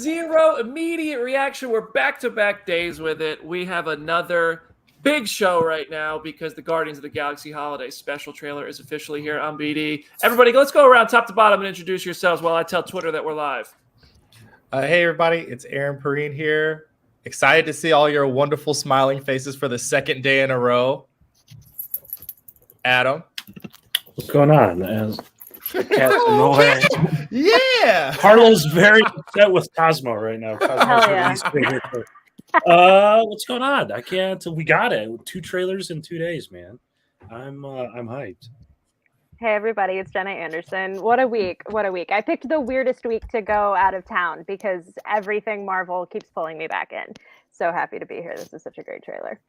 zero immediate reaction. We're back-to-back days with it. We have another big show right now because the Guardians of the Galaxy Holiday Special trailer is officially here on BD. Everybody, let's go around top to bottom and introduce yourselves while I tell Twitter that we're live. Hey, everybody. It's Aaron Perrine here. Excited to see all your wonderful smiling faces for the second day in a row. Adam. What's going on? Yeah. Carlo's very upset with Cosmo right now. Cosmo's what's going on? I can't. We got it. 2 trailers in 2 days, man. I'm hyped. Hey everybody, it's Jenna Anderson. What a week. I picked the weirdest week to go out of town because everything Marvel keeps pulling me back in. So happy to be here. This is such a great trailer.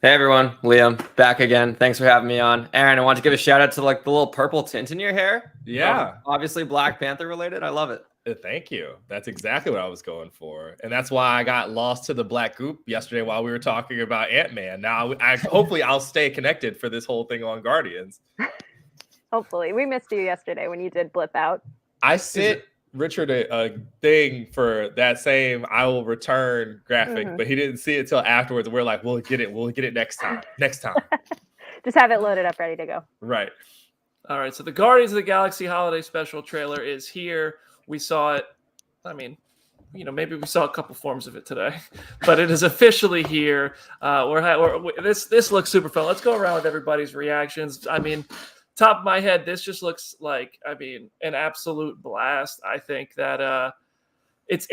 Hey everyone, Liam, back again. Thanks for having me on. Aaron, I want to give a shout out to like the little purple tint in your hair. Yeah. Obviously Black Panther related. I love it. Thank you. That's exactly what I was going for. And that's why I got lost to the black goop yesterday while we were talking about Ant-Man. Now, hopefully I'll stay connected for this whole thing on Guardians. Hopefully. We missed you yesterday when you did blip out. I sent Richard a thing for that same I will return graphic, but he didn't see it till afterwards. We're like, we'll get it next time. Just have it loaded up, ready to go. Right. All right, so the Guardians of the Galaxy Holiday Special trailer is here. We saw it. I mean, maybe we saw a couple forms of it today, but it is officially here. This looks super fun. Let's go around with everybody's reactions. I mean, top of my head, this just looks like, an absolute blast. I think that it's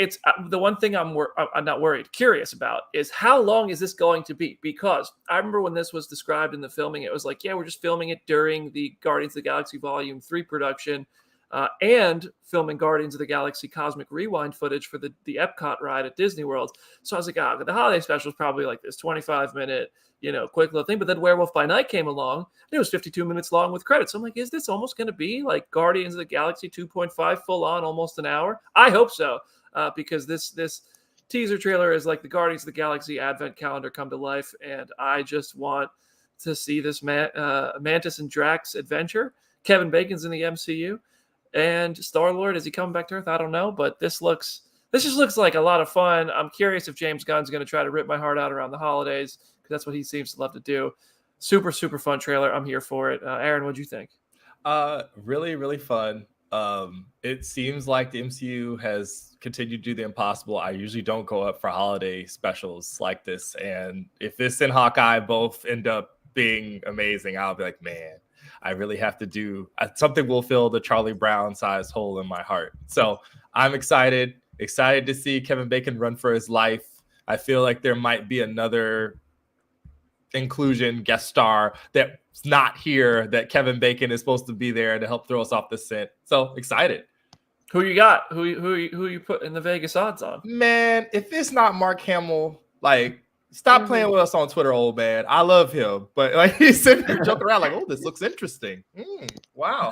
the one thing I'm not worried, curious about is how long is this going to be? Because I remember when this was described in the filming, it was like, yeah, we're just filming it during the Guardians of the Galaxy Volume 3 production. And filming Guardians of the Galaxy Cosmic Rewind footage for the Epcot ride at Disney World. So I was like, the holiday special is probably like this 25-minute, quick little thing. But then Werewolf by Night came along, and it was 52 minutes long with credits. So I'm like, is this almost going to be like Guardians of the Galaxy 2.5 full on, almost an hour? I hope so, because this teaser trailer is like the Guardians of the Galaxy advent calendar come to life, and I just want to see this Mantis and Drax adventure. Kevin Bacon's in the MCU. And Star-Lord, is he coming back to Earth? I don't know, but this just looks like a lot of fun. I'm curious if James Gunn's going to try to rip my heart out around the holidays, because that's what he seems to love to do. Super, super fun trailer. I'm here for it. Aaron, what'd you think? Really, really fun. It seems like the MCU has continued to do the impossible. I usually don't go up for holiday specials like this. And if this and Hawkeye both end up being amazing, I'll be like, man, I really have to do something will fill the Charlie Brown sized hole in my heart. So I'm excited to see Kevin Bacon run for his life. I feel like there might be another inclusion guest star that's not here that Kevin Bacon is supposed to be there to help throw us off the scent. So excited. Who you got? Who you put in the Vegas odds on? Man, if it's not Mark Hamill, stop playing with us on Twitter, old man. I love him, but he's sitting there joking around like, oh, this looks interesting. Wow.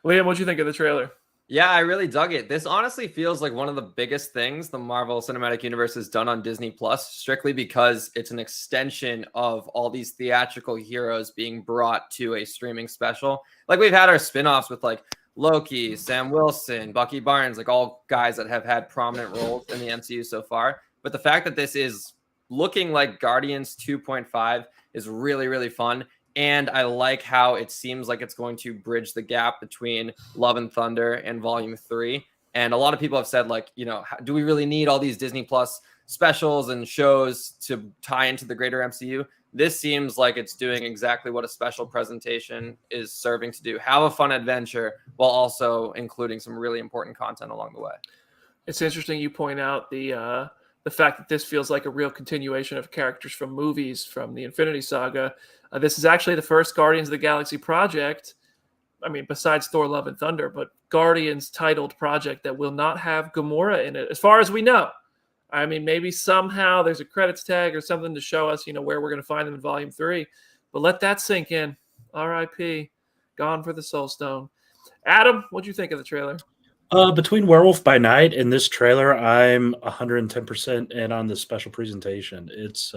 Liam, what'd you think of the trailer? Yeah, I really dug it. This honestly feels like one of the biggest things the Marvel Cinematic Universe has done on Disney Plus, strictly because it's an extension of all these theatrical heroes being brought to a streaming special. Like we've had our spinoffs with like Loki, Sam Wilson, Bucky Barnes, like all guys that have had prominent roles in the MCU so far. But the fact that this is looking like Guardians 2.5 is really, really fun. And I like how it seems like it's going to bridge the gap between Love and Thunder and Volume 3. And a lot of people have said, like, do we really need all these Disney Plus specials and shows to tie into the greater MCU? This seems like it's doing exactly what a special presentation is serving to do. Have a fun adventure while also including some really important content along the way. It's interesting you point out the fact that this feels like a real continuation of characters from movies from the Infinity Saga. This is actually the first Guardians of the Galaxy project, besides Thor, Love, and Thunder, but Guardians titled project that will not have Gamora in it, as far as we know. Maybe somehow there's a credits tag or something to show us, where we're going to find them in Volume 3. But let that sink in. R.I.P. Gone for the Soul Stone. Adam, what'd you think of the trailer? Between Werewolf by Night and this trailer, I'm 110% in on the special presentation. It's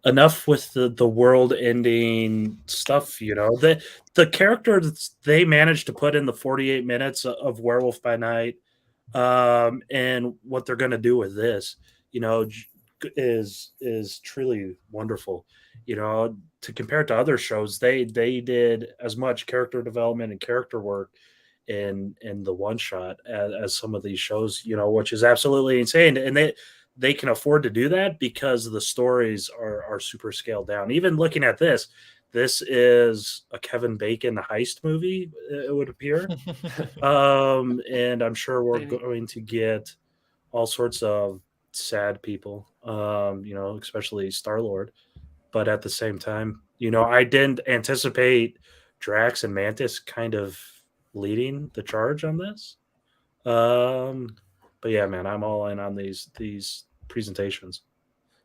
enough with the world-ending stuff, The character that they managed to put in the 48 minutes of Werewolf by Night And what they're going to do with this, is truly wonderful. To compare it to other shows, they did as much character development and character work in the one shot as some of these shows, which is absolutely insane. And they can afford to do that because the stories are super scaled down. Even looking at this is a Kevin Bacon heist movie, it would appear. And I'm sure we're going to get all sorts of sad people, especially Star-Lord. But at the same time, I didn't anticipate Drax and Mantis kind of leading the charge on this. But yeah, man, I'm all in on these presentations.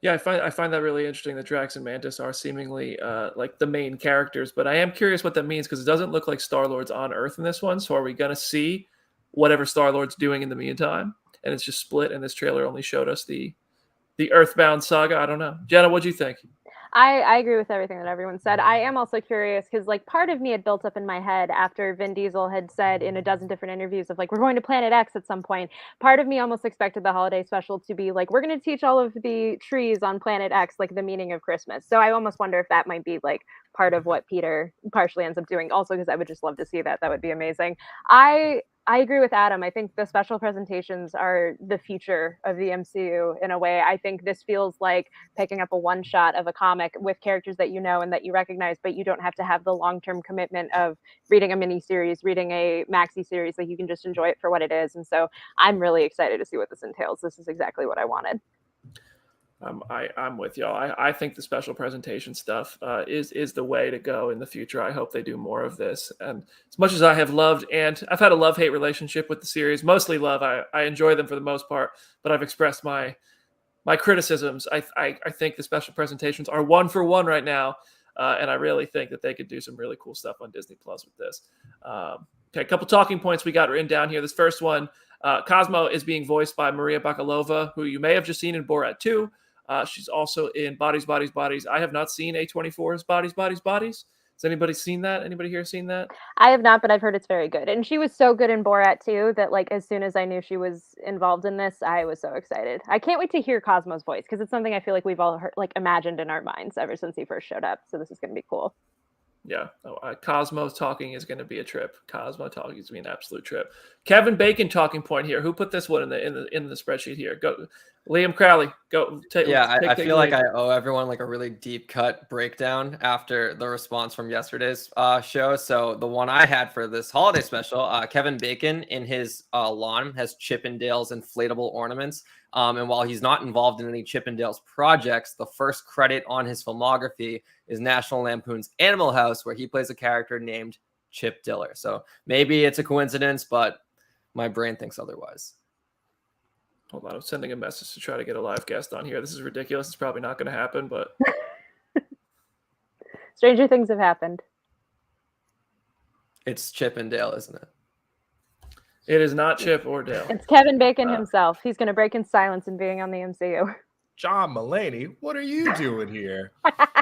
Yeah, I find that really interesting that Drax and Mantis are seemingly like the main characters, but I am curious what that means because it doesn't look like Star-Lord's on Earth in this one. So are we going to see whatever Star-Lord's doing in the meantime? And it's just split, and this trailer only showed us the Earthbound saga. I don't know. Jenna, what do you think? I agree with everything that everyone said. I am also curious because like part of me had built up in my head after Vin Diesel had said in a dozen different interviews of like, we're going to Planet X at some point. Part of me almost expected the holiday special to be like, we're going to teach all of the trees on Planet X, like the meaning of Christmas. So I almost wonder if that might be like part of what Peter partially ends up doing also, because I would just love to see that. That would be amazing. I agree with Adam. I think the special presentations are the future of the MCU in a way. I think this feels like picking up a one shot of a comic with characters that you know and that you recognize, but you don't have to have the long-term commitment of reading a mini series, reading a maxi series. Like you can just enjoy it for what it is. And so I'm really excited to see what this entails. This is exactly what I wanted. I'm with y'all. I think the special presentation stuff is the way to go in the future. I hope they do more of this. And as much as I have loved, and I've had a love-hate relationship with the series, mostly love. I enjoy them for the most part, but I've expressed my criticisms. I think the special presentations are 1-for-1 right now, and I really think that they could do some really cool stuff on Disney Plus with this. Okay, a couple talking points we got written down here. This first one, Cosmo is being voiced by Maria Bakalova, who you may have just seen in Borat 2. She's also in Bodies, Bodies, Bodies. I have not seen A24's Bodies, Bodies, Bodies. Has anybody seen that? Anybody here seen that? I have not, but I've heard it's very good. And she was so good in Borat too that like as soon as I knew she was involved in this, I was so excited. I can't wait to hear Cosmo's voice because it's something I feel like we've all heard, like imagined in our minds ever since he first showed up. So this is going to be cool. Yeah, Cosmo talking is going to be a trip. Cosmo talking is going to be an absolute trip. Kevin Bacon talking point here. Who put this one in the spreadsheet here? Go, Liam Crowley. Go. I feel like I owe everyone like a really deep cut breakdown after the response from yesterday's show. So the one I had for this holiday special, Kevin Bacon in his lawn has Chippendales inflatable ornaments. And while he's not involved in any Chippendales projects, the first credit on his filmography is National Lampoon's Animal House, where he plays a character named Chip Diller. So maybe it's a coincidence, but my brain thinks otherwise. Hold on, I'm sending a message to try to get a live guest on here. This is ridiculous. It's probably not going to happen, but stranger things have happened. It's Chip and Dale, isn't it? It is not Chip or Dale. It's Kevin Bacon himself. He's going to break in silence and being on the MCU. John Mulaney, what are you doing here?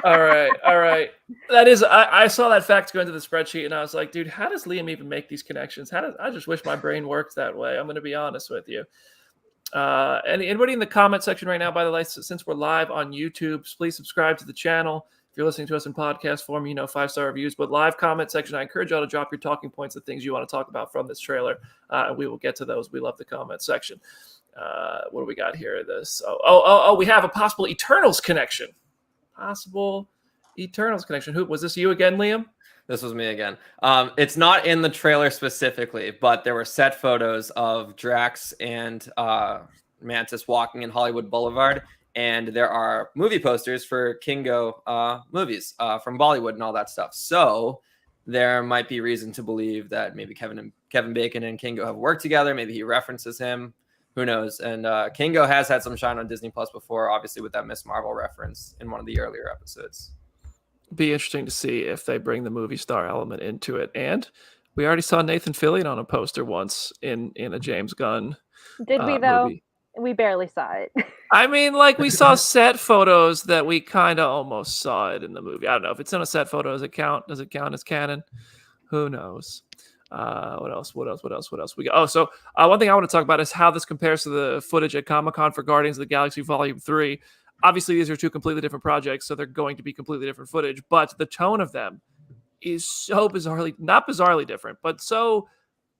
All right. That is, I saw that fact go into the spreadsheet, and I was like, dude, how does Liam even make these connections? I just wish my brain worked that way. I'm going to be honest with you. Anybody in the comment section right now, by the way, since we're live on YouTube, please subscribe to the channel. If you're listening to us in podcast form, 5-star reviews, but live comment section, I encourage y'all to drop your talking points, the things you want to talk about from this trailer. And we will get to those. We love the comment section. What do we got here? We have a possible Eternals connection. Possible Eternals connection. Who was this? You again, Liam? This was me again. It's not in the trailer specifically, but there were set photos of Drax and Mantis walking in Hollywood Boulevard, and there are movie posters for Kingo movies from Bollywood and all that stuff. So there might be reason to believe that maybe Kevin Bacon and Kingo have worked together. Maybe he references him. Who knows? And Kingo has had some shine on Disney Plus before, obviously with that Miss Marvel reference in one of the earlier episodes. Be interesting to see if they bring the movie star element into it. And we already saw Nathan Fillion on a poster once in a James Gunn. Did we though? Movie. We barely saw it. I mean, like we saw set photos that we kind of almost saw it in the movie. I don't know if it's in a set photo. Does it count? Does it count as canon? Who knows? What else? We got. Oh, so one thing I want to talk about is how this compares to the footage at Comic-Con for Guardians of the Galaxy Volume 3. Obviously, these are two completely different projects, so they're going to be completely different footage, but the tone of them is so not bizarrely different, but so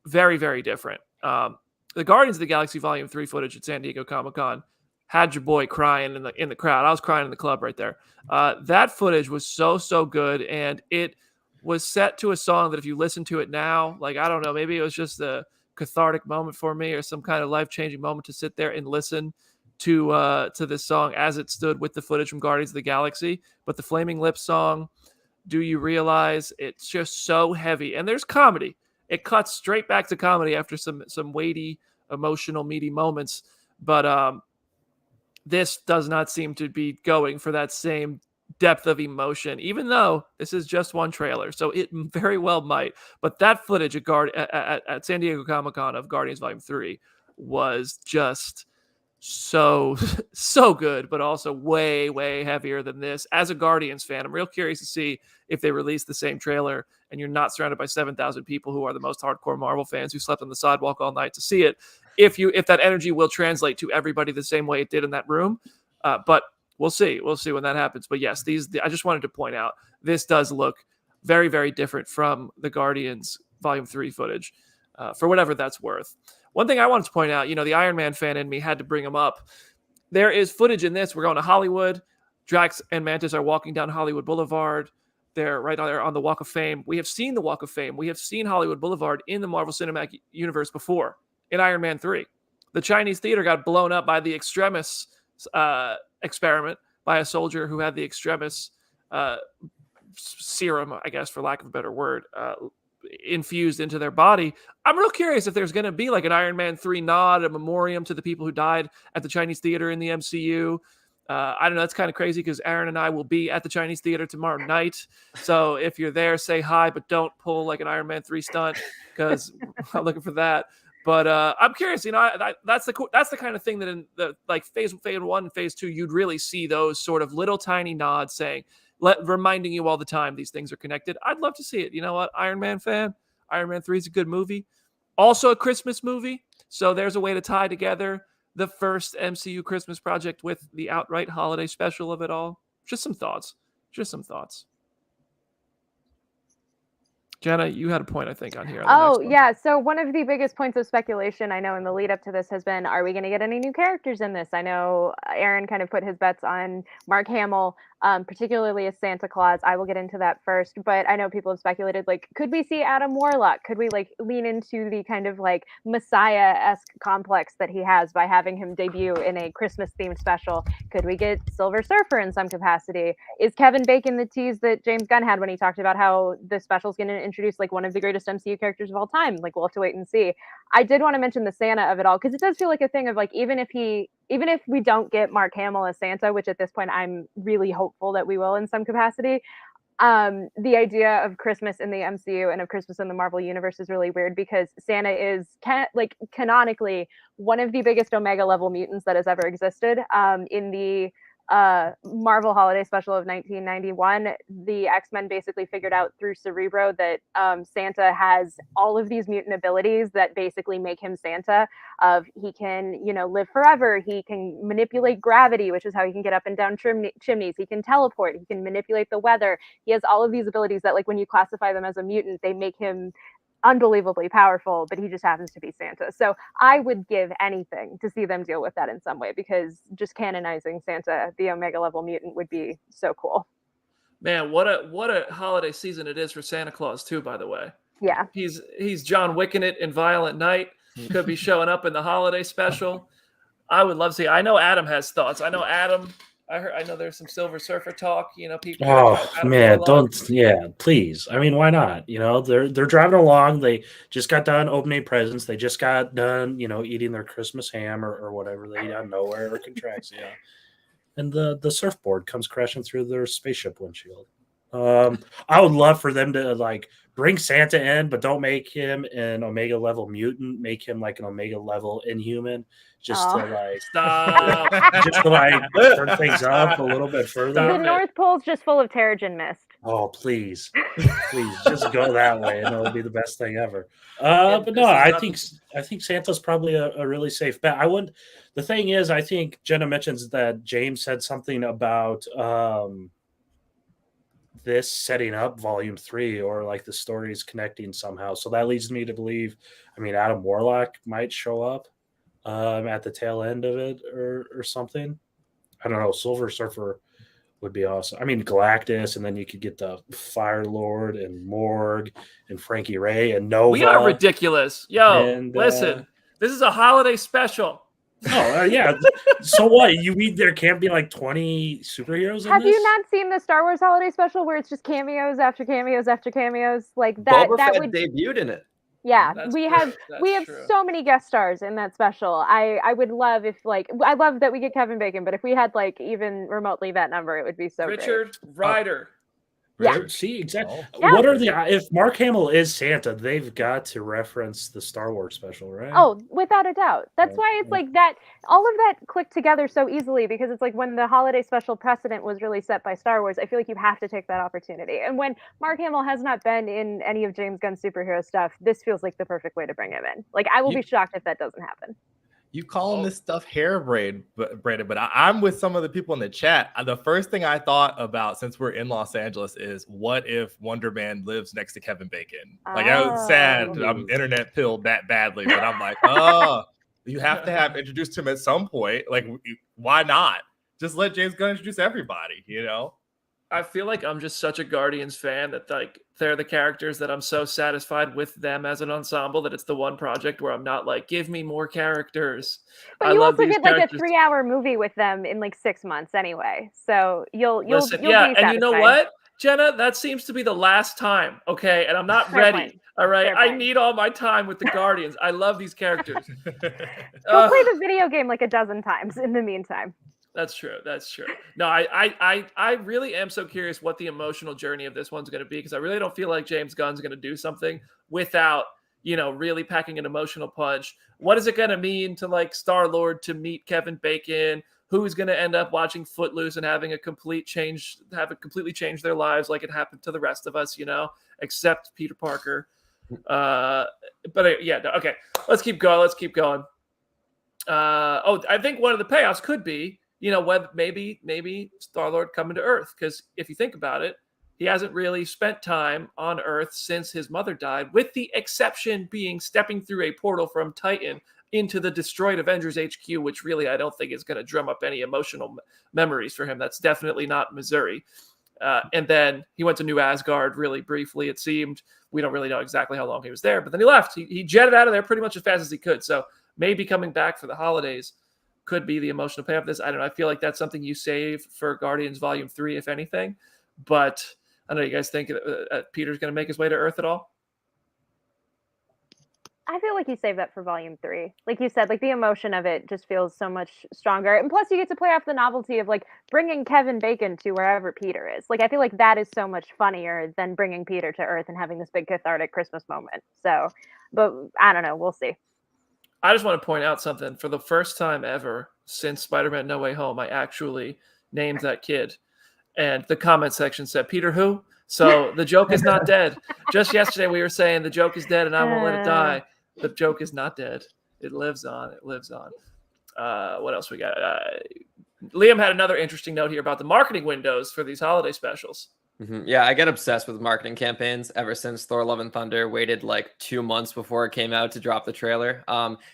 very, very different. The Guardians of the Galaxy Volume 3 footage at San Diego Comic-Con had your boy crying in the crowd. I was crying in the club right there. That footage was so good, and it was set to a song that if you listen to it now, like, I don't know, maybe it was just a cathartic moment for me or some kind of life-changing moment to sit there and listen to this song as it stood with the footage from Guardians of the Galaxy. But the Flaming Lips song, Do You Realize? It's just so heavy. And there's comedy. It cuts straight back to comedy after some weighty, emotional, meaty moments. But this does not seem to be going for that same depth of emotion, even though this is just one trailer. So it very well might. But that footage at San Diego Comic-Con of Guardians Volume 3 was just so good, but also way heavier than this. As a Guardians fan, I'm real curious to see if they release the same trailer and you're not surrounded by 7,000 people who are the most hardcore Marvel fans who slept on the sidewalk all night to see it, if that energy will translate to everybody the same way it did in that room. But we'll see when that happens. But yes, I just wanted to point out, this does look very, very different from the Guardians Volume 3 footage, for whatever that's worth. One thing I wanted to point out, the Iron Man fan in me had to bring him up. There is footage in this. We're going to Hollywood. Drax and Mantis are walking down Hollywood Boulevard. They're right there on the Walk of Fame. We have seen the Walk of Fame. We have seen Hollywood Boulevard in the Marvel Cinematic Universe before, in Iron Man 3. The Chinese theater got blown up by the Extremis experiment by a soldier who had the Extremis serum, I guess, for lack of a better word, infused into their body. I'm real curious if there's going to be like an Iron Man 3 nod, a memoriam to the people who died at the Chinese theater in the MCU. I don't know. That's kind of crazy because Aaron and I will be at the Chinese theater tomorrow night. So if you're there, say hi, but don't pull like an Iron Man 3 stunt because I'm looking for that. But I'm curious, that's the kind of thing that in the like phase 1 and phase 2, you'd really see those sort of little tiny nods saying, reminding you all the time these things are connected. I'd love to see it. You know what? Iron Man fan. Iron Man 3 is a good movie. Also a Christmas movie. So there's a way to tie together the first MCU Christmas project with the outright holiday special of it all. Just some thoughts. Jenna, you had a point, I think, on here. Yeah. So one of the biggest points of speculation I know in the lead up to this has been, are we going to get any new characters in this? I know Aaron kind of put his bets on Mark Hamill, particularly as Santa Claus. I will get into that first, but I know people have speculated, like, could we see Adam Warlock? Could we like lean into the kind of like Messiah-esque complex that he has by having him debut in a Christmas themed special? Could we get Silver Surfer in some capacity? Is Kevin Bacon the tease that James Gunn had when he talked about how the special is going to introduce like one of the greatest MCU characters of all time? Like, we'll have to wait and see. I did want to mention the Santa of it all, because it does feel like a thing of like, even if we don't get Mark Hamill as Santa, which at this point I'm really hopeful that we will in some capacity, the idea of Christmas in the MCU and of Christmas in the Marvel Universe is really weird, because Santa is canonically one of the biggest Omega level mutants that has ever existed. In the Marvel Holiday Special of 1991, the X-Men basically figured out through Cerebro that Santa has all of these mutant abilities that basically make him Santa. He can, live forever. He can manipulate gravity, which is how he can get up and down chimneys. He can teleport. He can manipulate the weather. He has all of these abilities that, like, when you classify them as a mutant, they make him unbelievably powerful, but he just happens to be Santa. So I would give anything to see them deal with that in some way, because just canonizing Santa, the Omega level mutant, would be so cool. Man, what a holiday season it is for Santa Claus too, by the way. Yeah. He's John Wicking it in Violent Night. Could be showing up in the holiday special. I would love to see. I know Adam has thoughts. I know Adam. I know there's some Silver Surfer talk. People. Oh man, please. I mean, why not? They're driving along. They just got done opening presents. They just got done, eating their Christmas ham or whatever they eat out of nowhere or contracts. And the surfboard comes crashing through their spaceship windshield. I would love for them to like bring Santa in, but don't make him an Omega level mutant. Make him like an Omega level Inhuman, just to like stop, just to like turn things up a little bit further. The North Pole's just full of Terrigen mist. Oh, please, please, just go that way, and it'll be the best thing ever. And But this no, is I not think Santa's probably a really safe bet. I wouldn't. The thing is, I think Jenna mentions that James said something about this setting up Volume 3, or like the stories connecting somehow. So that leads me to believe. I mean, Adam Warlock might show up at the tail end of it, or something. I don't know. Silver Surfer would be awesome. I mean, Galactus, and then you could get the Fire Lord and Morg and Frankie Ray and Nova. We are ridiculous. Yo, And, listen, this is a holiday special. Oh, yeah. So what? You mean there can't be like 20 superheroes in Have this? you not seen the Star Wars holiday special where it's just cameos after cameos after cameos? Like that Boba that Fett would debuted in it. yeah, That's we true. have That's true. so many guest stars in that special. I would love if I love that we get Kevin Bacon, but if we had like even remotely that number, it would be so Richard Ryder. Yeah. See, exactly. Yeah. What are if Mark Hamill is Santa, they've got to reference the Star Wars special, right? Oh, without a doubt. That's Yeah, why it's yeah. like that. All of that clicked together so easily because it's like when the holiday special precedent was really set by Star Wars, I feel like you have to take that opportunity. And when Mark Hamill has not been in any of James Gunn's superhero stuff, this feels like the perfect way to bring him in. Like I will be shocked if that doesn't happen. You calling this stuff harebrained, but I'm with some of the people in the chat. The first thing I thought about since we're in Los Angeles is what if Wonder Man lives next to Kevin Bacon? Like, I was sad. Oh. I'm internet pilled that badly, but I'm like, oh, you have to have introduced him at some point. Like, why not? Just let James Gunn introduce everybody, you know? I feel like I'm just such a Guardians fan that like they're the characters that I'm so satisfied with them as an ensemble that it's the one project where I'm not like, give me more characters. But I you love also these get like a characters. 3-hour movie with them in like 6 months anyway. So you'll Listen, be yeah, satisfied. and you know what, Jenna, that seems to be the last time. Okay, and I'm not Fair ready. point. All right, Fair I point. need all my time with the Guardians. I love these characters. Go play the video game like a dozen times in the meantime. That's true. That's true. No, I really am so curious what the emotional journey of this one's going to be because I really don't feel like James Gunn's going to do something without, really packing an emotional punch. What is it going to mean to like Star-Lord to meet Kevin Bacon? Who's going to end up watching Footloose and having completely changed their lives like it happened to the rest of us, except Peter Parker. Okay. Let's keep going. I think one of the payoffs could be, maybe Star-Lord coming to Earth. Because if you think about it, he hasn't really spent time on Earth since his mother died, with the exception being stepping through a portal from Titan into the destroyed Avengers HQ, which really I don't think is going to drum up any emotional memories for him. That's definitely not Missouri. And then he went to New Asgard really briefly, it seemed. We don't really know exactly how long he was there, but then he left. He jetted out of there pretty much as fast as he could. So maybe coming back for the holidays could be the emotional payoff of this. I don't know. I feel like that's something you save for Guardians Volume 3, if anything. But I don't know. You guys think Peter's going to make his way to Earth at all? I feel like you save that for Volume 3. Like you said, like the emotion of it just feels so much stronger. And plus you get to play off the novelty of like bringing Kevin Bacon to wherever Peter is. Like I feel like that is so much funnier than bringing Peter to Earth and having this big cathartic Christmas moment. So, but I don't know. We'll see. I just want to point out something. For the first time ever since Spider-Man No Way Home, I actually named that kid. And the comment section said, Peter who? So the joke is not dead. Just yesterday we were saying the joke is dead and I won't let it die. The joke is not dead. It lives on. It lives on. What else we got? Liam had another interesting note here about the marketing windows for these holiday specials. Mm-hmm. Yeah, I get obsessed with marketing campaigns ever since Thor Love and Thunder waited like 2 months before it came out to drop the trailer.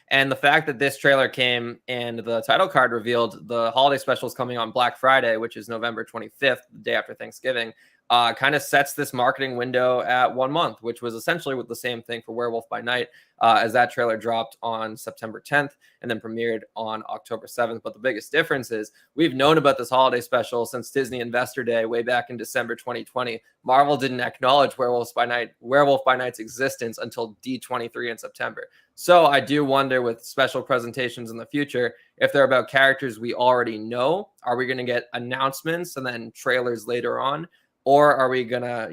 And the fact that this trailer came and the title card revealed the holiday specials coming on Black Friday, which is November 25th, the day after Thanksgiving, kind of sets this marketing window at 1 month, which was essentially with the same thing for Werewolf by Night, as that trailer dropped on September 10th and then premiered on October 7th. But the biggest difference is we've known about this holiday special since Disney Investor Day way back in December 2020. Marvel didn't acknowledge Werewolf by Night's existence until D23 in September. So I do wonder with special presentations in the future, if they're about characters we already know, are we going to get announcements and then trailers later on? Or are we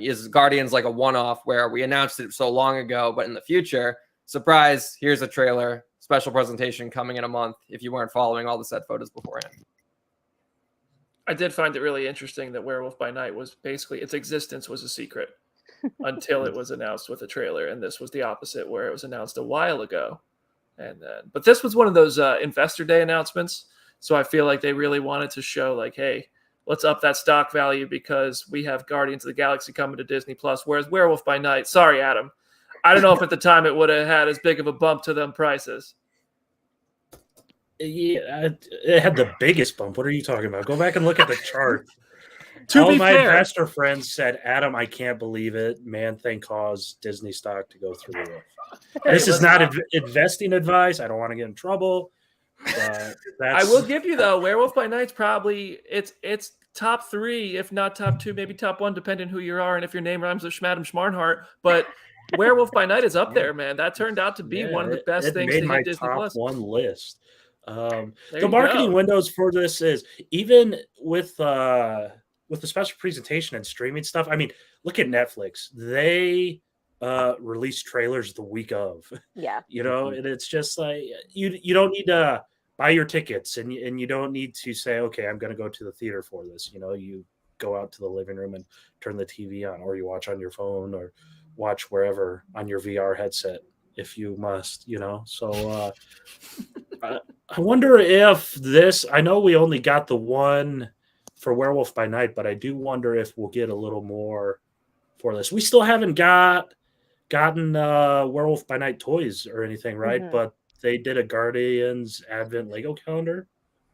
is Guardians like a one-off where we announced it so long ago, but in the future, surprise, here's a trailer, special presentation coming in a month if you weren't following all the set photos beforehand? I did find it really interesting that Werewolf by Night was basically its existence was a secret until it was announced with a trailer, and this was the opposite, where it was announced a while ago. And then, but this was one of those Investor Day announcements, so I feel like they really wanted to show, like, hey, let's up that stock value because we have Guardians of the Galaxy coming to Disney Plus. Whereas Werewolf by Night, sorry, Adam, I don't know if at the time it would have had as big of a bump to them prices. Yeah, it had the biggest bump. What are you talking about? Go back and look at the chart. To All be my fair, investor friends said, Adam, I can't believe it. Man thing caused Disney stock to go through the roof. This is not investing advice. I don't want to get in trouble. But I will give you, though, Werewolf by Night's probably it's top 3, if not top 2, maybe top 1, depending who you are and if your name rhymes with Schmadam Schmarnhart. But Werewolf by Night is up there, man. That turned out to be one of the best things made to my hit Disney top Plus. 1 list. The you marketing go. windows for this is even with the special presentation and streaming stuff. I mean, look at Netflix. They release trailers the week of. Yeah. You know, and it's just like you don't need to buy your tickets and you don't need to say, okay, I'm going to go to the theater for this. You know, you go out to the living room and turn the TV on, or you watch on your phone or watch wherever on your VR headset if you must, you know. So I wonder if this, I know we only got the one for Werewolf by Night, but I do wonder if we'll get a little more for this. We still haven't gotten Werewolf by Night toys or anything, right? Mhm. But they did a Guardians Advent Lego calendar,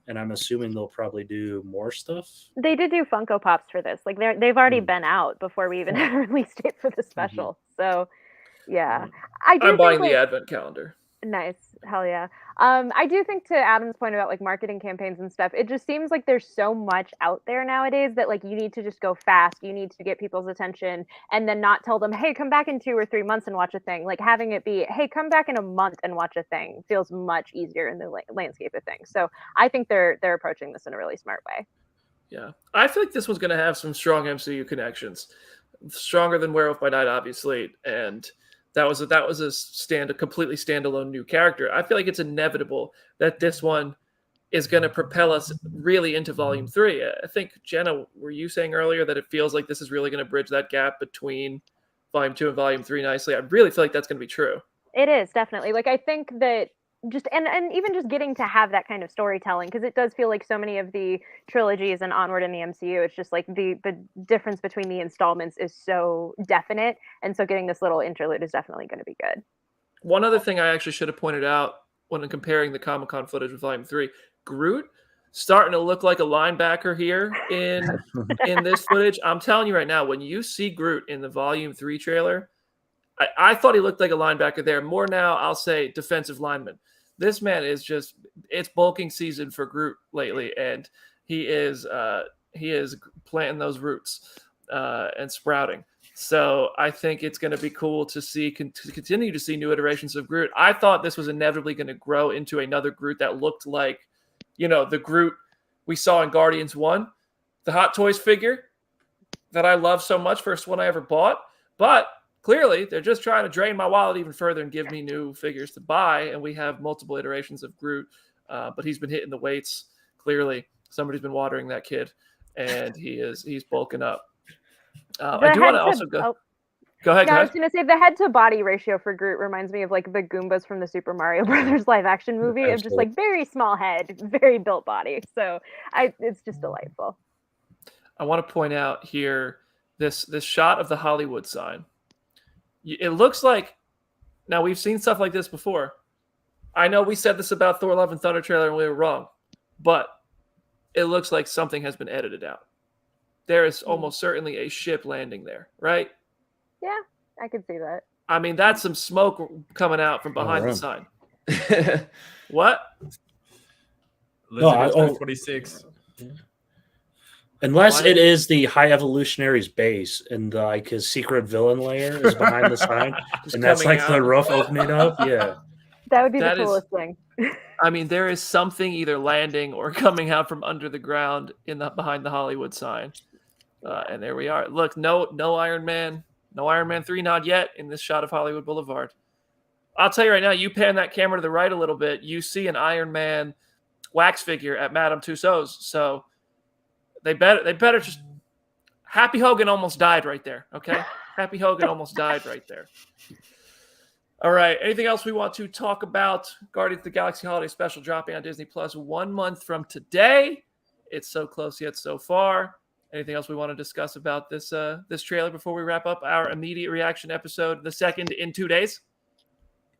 and I'm assuming they'll probably do more stuff. They did do Funko Pops for this. Like they've already been out before we even had a release date for the special. So yeah. I do I'm think, buying like, the Advent calendar. nice. Hell yeah. I do think, to Adam's point about like marketing campaigns and stuff, it just seems like there's so much out there nowadays that like you need to just go fast. You need to get people's attention and then not tell them, hey, come back in 2 or 3 months and watch a thing. Like having it be, hey, come back in a month and watch a thing feels much easier in the landscape of things. So I think they're approaching this in a really smart way. Yeah. I feel like this one's going to have some strong MCU connections. Stronger than Werewolf by Night, obviously. And that was a completely standalone new character. I feel like it's inevitable that this one is going to propel us really into Volume 3. I think, Jenna, were you saying earlier that it feels like this is really going to bridge that gap between Volume 2 and Volume 3 nicely? I really feel like that's going to be true. It is, definitely. Like I think that just and even just getting to have that kind of storytelling, because it does feel like so many of the trilogies and onward in the MCU, it's just like the difference between the installments is so definite, and so getting this little interlude is definitely going to be good. One other thing I actually should have pointed out when comparing the Comic-Con footage with Volume 3, Groot starting to look like a linebacker here in this footage. I'm telling you right now, when you see Groot in the Volume 3 trailer, I thought he looked like a linebacker there. More now, I'll say defensive lineman. This man is just, it's bulking season for Groot lately, and he is planting those roots and sprouting. So I think it's going to be cool to continue to see new iterations of Groot. I thought this was inevitably going to grow into another Groot that looked like, you know, the Groot we saw in Guardians 1, the Hot Toys figure that I love so much, first one I ever bought. But clearly, they're just trying to drain my wallet even further and give me new figures to buy. And we have multiple iterations of Groot, but he's been hitting the weights. Clearly, somebody's been watering that kid, and he's bulking up. I do want to also go. Go ahead. I was going to say the head to body ratio for Groot reminds me of like the Goombas from the Super Mario Brothers live action movie. Of just like very small head, very built body. So it's just delightful. I want to point out here this shot of the Hollywood sign. It looks like, now we've seen stuff like this before. I know we said this about Thor: Love and Thunder trailer and we were wrong, but it looks like something has been edited out. There is almost certainly a ship landing there, right? Yeah, I could see that. I mean, that's some smoke coming out from behind the sign. What? Elizabeth 26. Unless it is the High Evolutionary's base and like his secret villain lair is behind the sign, and that's like the roof opening up. Yeah, that would be the coolest thing. I mean, there is something either landing or coming out from under the ground behind the Hollywood sign, and there we are. Look, no Iron Man, no Iron Man 3 nod yet in this shot of Hollywood Boulevard. I'll tell you right now, you pan that camera to the right a little bit, you see an Iron Man wax figure at Madame Tussauds. So They better just. Happy Hogan almost died right there. Okay, Happy Hogan almost died right there. All right. Anything else we want to talk about? Guardians of the Galaxy Holiday Special dropping on Disney Plus 1 month from today. It's so close yet so far. Anything else we want to discuss about this trailer before we wrap up our immediate reaction episode, the second in 2 days?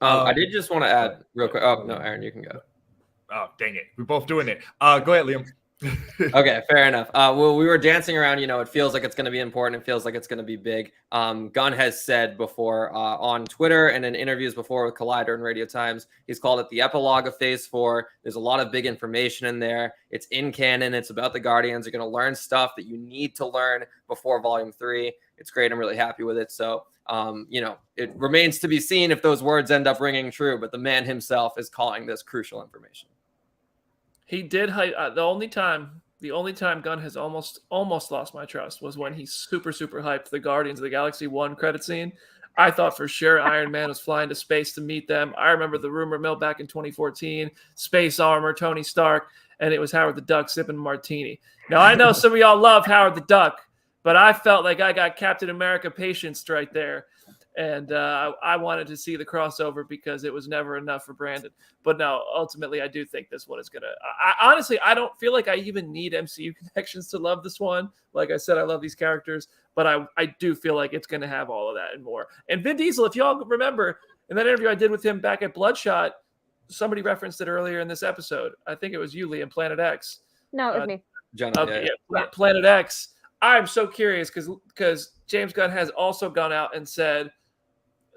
I did just want to add real quick. Oh no, Aaron, you can go. Oh dang it, we're both doing it. Go ahead, Liam. Okay, fair enough. Well, we were dancing around. It feels like it's going to be important. It feels like it's going to be big. Gunn has said before on Twitter and in interviews before with Collider and Radio Times, he's called it the epilogue of Phase 4. There's a lot of big information in there. It's in canon. It's about the Guardians. You're going to learn stuff that you need to learn before Volume 3. It's great. I'm really happy with it. So, it remains to be seen if those words end up ringing true. But the man himself is calling this crucial information. He did. The only time Gunn has almost lost my trust was when he super hyped the Guardians of the Galaxy 1 credit scene. I thought for sure Iron Man was flying to space to meet them. I remember the rumor mill back in 2014, space armor, Tony Stark, and it was Howard the Duck sipping a martini. Now I know some of y'all love Howard the Duck, but I felt like I got Captain America patience right there. And I wanted to see the crossover because it was never enough for Brandon. But no, ultimately, I do think this one is going to... Honestly, I don't feel like I even need MCU connections to love this one. Like I said, I love these characters. But I do feel like it's going to have all of that and more. And Vin Diesel, if y'all remember, in that interview I did with him back at Bloodshot, somebody referenced it earlier in this episode. I think it was you, Liam, Planet X. No, it was me. Jenna, Okay, yeah. Planet X. I'm so curious because James Gunn has also gone out and said...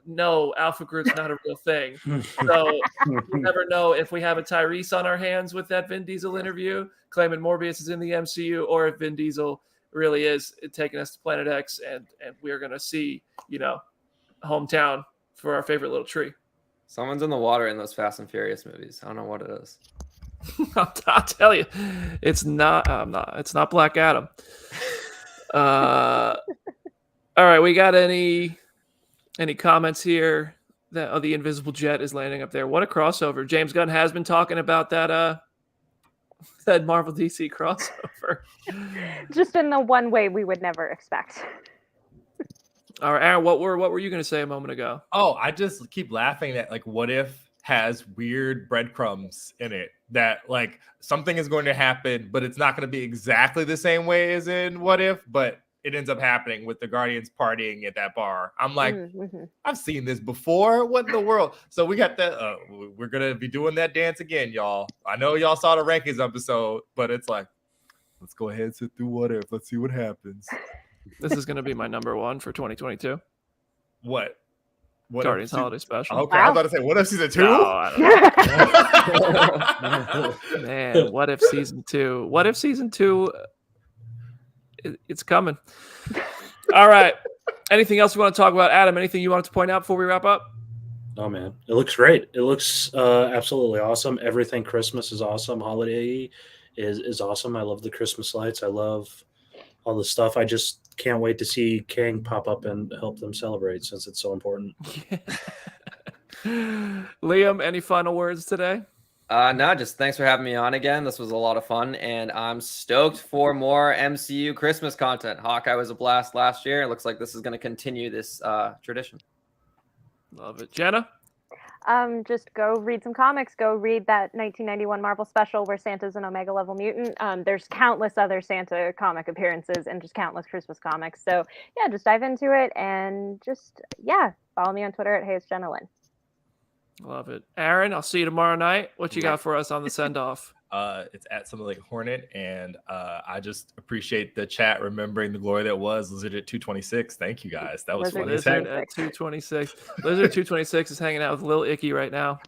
no, Alpha Groot's not a real thing. So you never know if we have a Tyrese on our hands with that Vin Diesel interview, claiming Morbius is in the MCU, or if Vin Diesel really is taking us to Planet X and we're going to see, hometown for our favorite little tree. Someone's in the water in those Fast and Furious movies. I don't know what it is. I'll tell you, it's not Black Adam. All right, we got any comments here that the invisible jet is landing up there? What a crossover. James Gunn has been talking about that Marvel DC crossover. Just in the one way we would never expect. All right, Aaron, what were you going to say a moment ago? Oh, I just keep laughing that What If has weird breadcrumbs in it that something is going to happen, but it's not going to be exactly the same way as in What If, but it ends up happening with the Guardians partying at that bar. I'm like, I've seen this before. What in the world? So we got that. We're going to be doing that dance again, y'all. I know y'all saw the rankings episode, but it's like, let's go ahead and sit through What If. Let's see what happens. This is going to be my number one for 2022. What Guardians Holiday Special. Okay, wow. I was about to say, What If Season 2? No, I don't know. Man, What If Season 2? What If Season 2... it's coming. All right. Anything else you want to talk about, Adam? Anything you wanted to point out before we wrap up? Oh man, it looks great. It looks absolutely awesome. Everything Christmas is awesome. Holiday is awesome. I love the Christmas lights. I love all the stuff. I just can't wait to see Kang pop up and help them celebrate since it's so important. Liam, any final words today? No, just thanks for having me on again. This was a lot of fun, and I'm stoked for more MCU Christmas content. Hawkeye was a blast last year. It looks like this is going to continue this tradition. Love it. Jenna? Just go read some comics. Go read that 1991 Marvel special where Santa's an Omega level mutant. There's countless other Santa comic appearances and just countless Christmas comics. So yeah, just dive into it and follow me on Twitter at HeyIsJennaLynn. Love it. Aaron, I'll see you tomorrow night. What you got for us on the send-off? It's at Something Like Hornet, and I just appreciate the chat remembering the glory that was Lizard at 226. Thank you guys. That was funny. Lizard at 226. Lizard at 226 is hanging out with Lil Icky right now.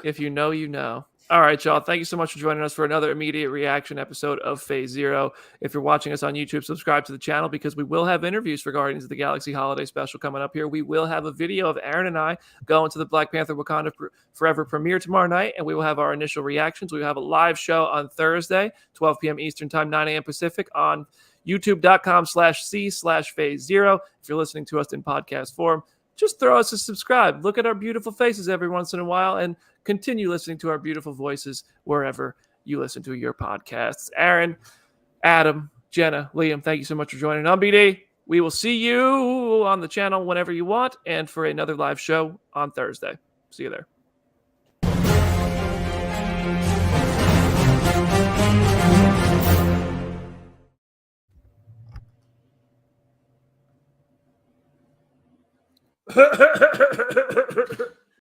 If you know, you know. All right, y'all. Thank you so much for joining us for another immediate reaction episode of Phase Zero. If you're watching us on YouTube, subscribe to the channel because we will have interviews for Guardians of the Galaxy Holiday Special coming up here. We will have a video of Aaron and I going to the Black Panther Wakanda Forever premiere tomorrow night, and we will have our initial reactions. We will have a live show on Thursday, 12 p.m. Eastern Time, 9 a.m. Pacific on youtube.com/c/Phase Zero. If you're listening to us in podcast form, just throw us a subscribe. Look at our beautiful faces every once in a while and continue listening to our beautiful voices wherever you listen to your podcasts. Aaron, Adam, Jenna, Liam, thank you so much for joining on BD. We will see you on the channel whenever you want and for another live show on Thursday. See you there.